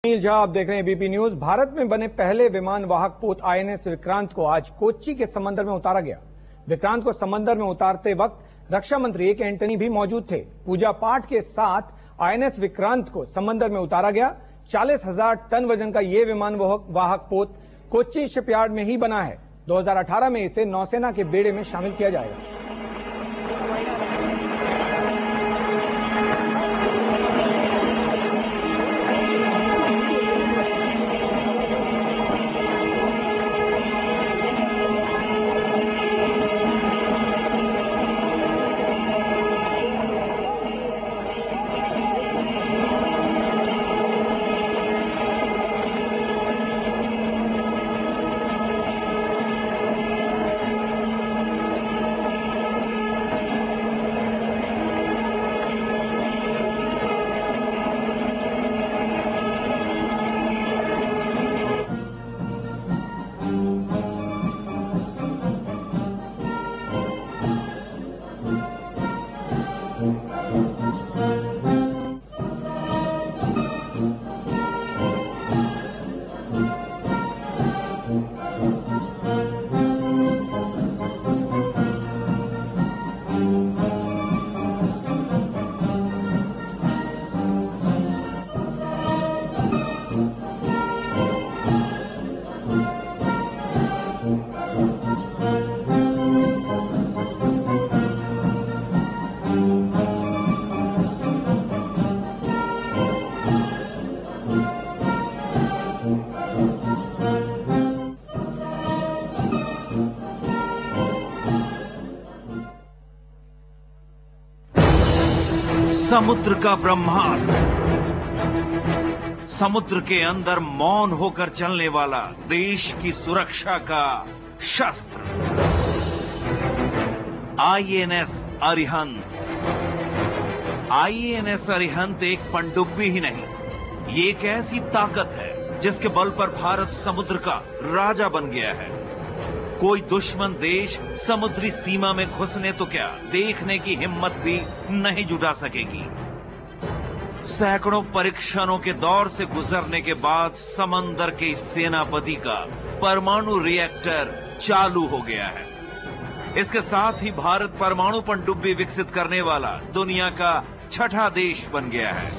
अनिल झा, आप देख रहे हैं एबीपी न्यूज। भारत में बने पहले विमान वाहक पोत आईएनएस विक्रांत को आज कोच्चि के समंदर में उतारा गया। विक्रांत को समंदर में उतारते वक्त रक्षा मंत्री ए.के. एंटनी भी मौजूद थे। पूजा पाठ के साथ आईएनएस विक्रांत को समंदर में उतारा गया। 40,000 टन वजन का ये विमान वाहक पोत कोच्चि शिपयार्ड में ही बना है। 2018 में इसे नौसेना के बेड़े में शामिल किया जाएगा। समुद्र का ब्रह्मास्त्र, समुद्र के अंदर मौन होकर चलने वाला देश की सुरक्षा का शस्त्र, आईएनएस अरिहंत। आईएनएस अरिहंत एक पनडुब्बी ही नहीं, ये एक ऐसी ताकत है जिसके बल पर भारत समुद्र का राजा बन गया है। कोई दुश्मन देश समुद्री सीमा में घुसने तो क्या, देखने की हिम्मत भी नहीं जुटा सकेगी। सैकड़ों परीक्षणों के दौर से गुजरने के बाद समंदर के इस सेनापति का परमाणु रिएक्टर चालू हो गया है। इसके साथ ही भारत परमाणु पनडुब्बी विकसित करने वाला दुनिया का छठा देश बन गया है।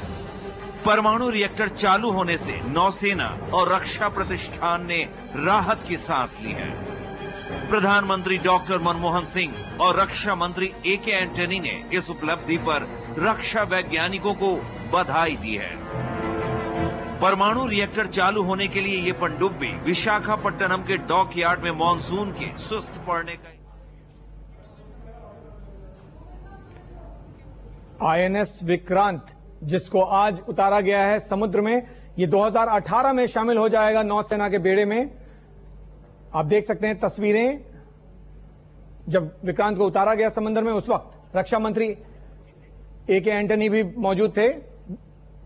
परमाणु रिएक्टर चालू होने से नौसेना और रक्षा प्रतिष्ठान ने राहत की सांस ली है। प्रधानमंत्री डॉक्टर मनमोहन सिंह और रक्षा मंत्री ए.के. एंटनी ने इस उपलब्धि पर रक्षा वैज्ञानिकों को बधाई दी है। परमाणु रिएक्टर चालू होने के लिए ये पनडुब्बी विशाखापट्टनम के डॉक यार्ड में मानसून के सुस्त पड़ने का आईएनएस विक्रांत, जिसको आज उतारा गया है समुद्र में, ये 2018 में शामिल हो जाएगा नौसेना के बेड़े में। आप देख सकते हैं तस्वीरें, जब विक्रांत को उतारा गया समंदर में उस वक्त रक्षा मंत्री ए.के. एंटनी भी मौजूद थे।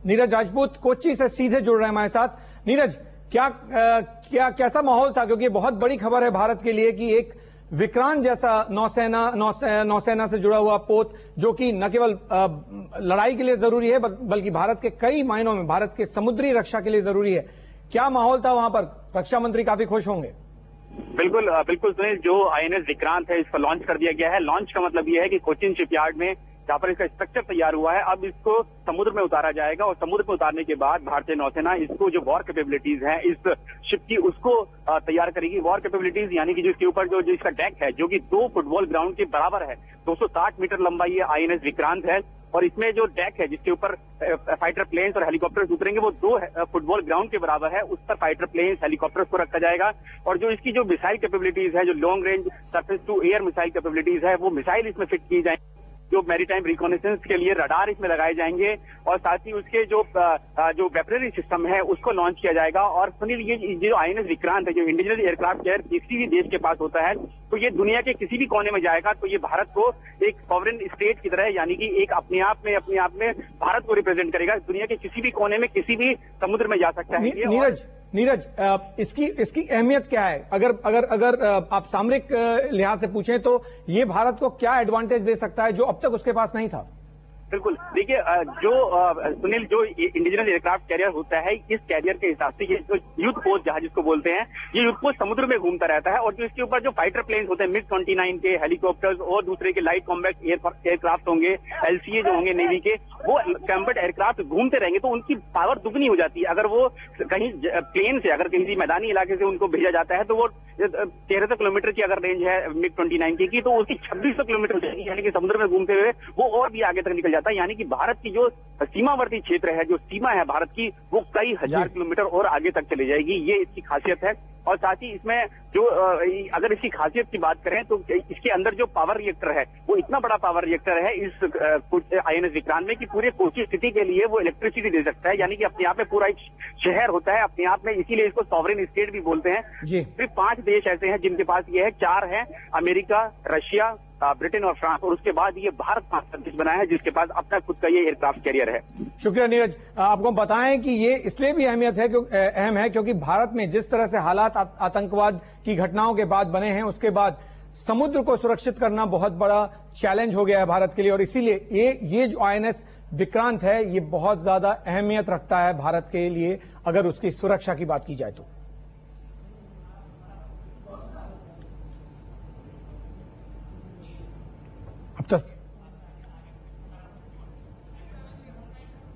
नीरज राजपूत कोच्चि से सीधे जुड़ रहे हैं हमारे साथ। नीरज, कैसा माहौल था, क्योंकि बहुत बड़ी खबर है भारत के लिए कि एक विक्रांत जैसा नौसेना से जुड़ा हुआ पोत, जो कि न केवल लड़ाई के लिए जरूरी है बल्कि भारत के कई मायनों में भारत के समुद्री रक्षा के लिए जरूरी है। क्या माहौल था वहां पर? रक्षा मंत्री काफी खुश होंगे। बिल्कुल सुनील, जो आईएनएस विक्रांत है इसको लॉन्च कर दिया गया है। लॉन्च का मतलब यह है कि कोच्चि शिपयार्ड में जहां पर इसका स्ट्रक्चर तैयार हुआ है, अब इसको समुद्र में उतारा जाएगा और समुद्र में उतारने के बाद भारतीय नौसेना इसको जो वॉर कैपेबिलिटीज हैं इस शिप की, उसको तैयार करेगी। वॉर कैपेबिलिटीज यानी कि जो इसके ऊपर जो इसका डेक है, जो कि 2 फुटबॉल ग्राउंड के बराबर है। 260 मीटर लंबा ये आईएनएस विक्रांत है और इसमें जो डेक है जिसके ऊपर फाइटर प्लेन्स और हेलीकॉप्टर्स उतरेंगे, वो 2 फुटबॉल ग्राउंड के बराबर है। उस पर फाइटर प्लेन्स, हेलीकॉप्टर्स को रखा जाएगा और जो इसकी जो मिसाइल कैपेबिलिटीज है, जो long range surface to air missile capabilities है, वो मिसाइल इसमें फिट की जाएंगी। जो मैरीटाइम रिकॉनेसेंस के लिए रडार इसमें लगाए जाएंगे और साथ ही उसके जो वेपनरी सिस्टम है उसको लॉन्च किया जाएगा। और सुनील, ये जो आईएनएस विक्रांत है, जो इंडिजिनस एयरक्राफ्ट कैरियर किसी भी देश के पास होता है, तो ये दुनिया के किसी भी कोने में जाएगा तो ये भारत को एक सॉवरेन स्टेट की तरह, यानी कि एक अपने आप में भारत को रिप्रेजेंट करेगा। दुनिया के किसी भी कोने में किसी भी समुद्र में जा सकता है। नीरज, इसकी अहमियत क्या है? अगर आप सामरिक लिहाज से पूछें तो ये भारत को क्या एडवांटेज दे सकता है जो अब तक उसके पास नहीं था? बिल्कुल, देखिए जो सुनील, जो इंडिजिनस एयरक्राफ्ट कैरियर होता है, इस कैरियर के हिसाब से ये जो युद्ध पोत जहाज जिसको बोलते हैं, ये युद्ध पोत समुद्र में घूमता रहता है और जो इसके ऊपर जो फाइटर प्लेन्स होते हैं, MiG-29 के हेलीकॉप्टर्स और दूसरे के लाइट कॉम्बैट एयरक्राफ्ट होंगे, LCA जो होंगे नेवी के, वो कॉम्बैट एयरक्राफ्ट घूमते रहेंगे तो उनकी पावर दुगनी हो जाती है। अगर वो कहीं प्लेन से, अगर किसी मैदानी इलाके से उनको भेजा जाता है तो वो 1300 किलोमीटर की अगर रेंज है MiG-29 की, तो उसकी 2600 किलोमीटर हो जाएगी, यानी कि समुद्र में घूमते हुए वो और भी आगे तक निकल जाता है। यानी कि भारत की जो सीमावर्ती क्षेत्र है, जो सीमा है भारत की, वो कई हजार किलोमीटर और आगे तक चली जाएगी। ये इसकी खासियत है। और साथ ही इसमें जो अगर इसकी खासियत की बात करें तो इसके अंदर जो पावर रिएक्टर है, वो इतना बड़ा पावर रिएक्टर है इस INS विक्रांत में कि पूरे कोची सिटी के लिए वो इलेक्ट्रिसिटी दे सकता है। यानी कि अपने आप में पूरा एक शहर होता है अपने आप में, इसीलिए इसको सॉवरेन स्टेट भी बोलते हैं। सिर्फ 5 देश ऐसे हैं जिनके पास ये है, 4 हैं, अमेरिका, रशिया, ब्रिटेन और फ्रांस, और उसके बाद ये भारत 5वां देश बना है जिसके पास अपना खुद का ये एयरक्राफ्ट कैरियर है। शुक्रिया नीरज। आपको बताएं कि ये इसलिए भी अहम है क्योंकि भारत में जिस तरह से हालात आतंकवाद की घटनाओं के बाद बने हैं, उसके बाद समुद्र को सुरक्षित करना बहुत बड़ा चैलेंज हो गया है भारत के लिए, और इसीलिए ये जो INS विक्रांत है, ये बहुत ज्यादा अहमियत रखता है भारत के लिए अगर उसकी सुरक्षा की बात की जाए तो।